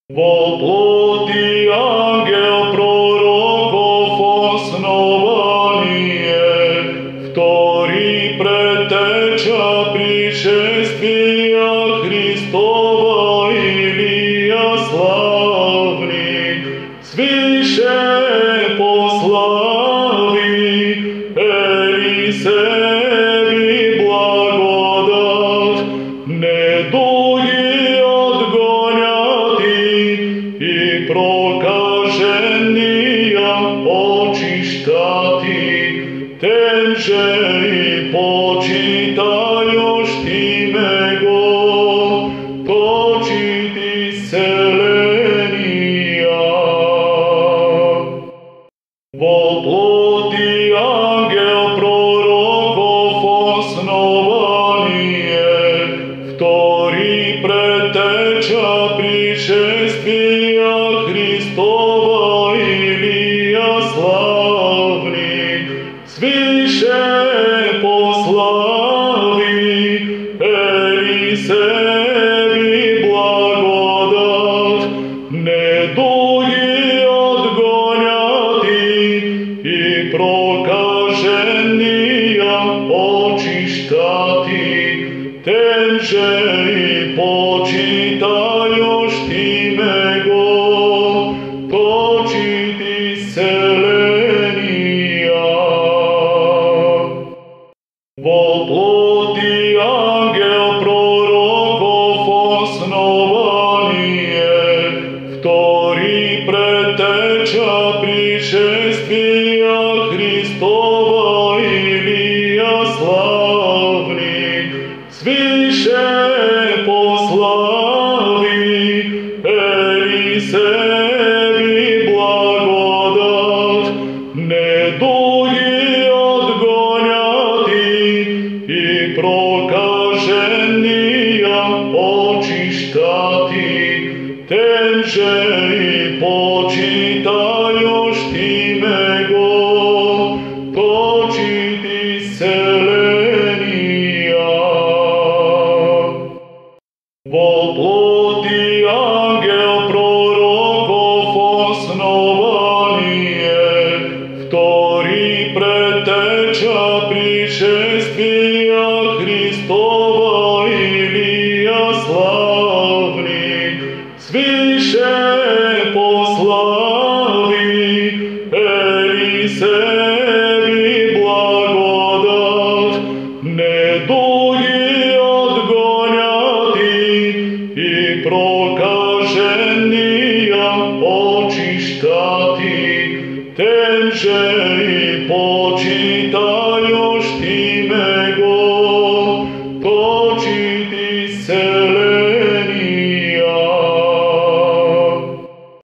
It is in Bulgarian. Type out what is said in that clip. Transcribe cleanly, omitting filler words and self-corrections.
Во плоти ангел пророков основание, втори предтеча пришествия Христова Илия славни, свише послави Елисеви благодат, недуги отгоняти и прокажения очиштати, тенже и почитајош име го, почит исцеления. Во плоти ангел пророков основание, втори предтеча пришествия Христова Илия славни, свише послави Елисеви благодат, недуги отгоняти и прокажения очиштати, тенже и почитајош име го, почит исцеления. Во плоти ангел пророков основание, втори предтеча пришествия Христова Илия славни, свише послави Елисеви благодат, недуги отгоняти и прокажения очиштати, тенже и почитајош име го, почит исцеления. Во плоти ангел пророков основание, втори предтеча пришествия Христова Илия славни, свише послави Елисеви благодат, недуги отгоняти и прокажения очиштати, тенже и почитајош име го, почит исцеления.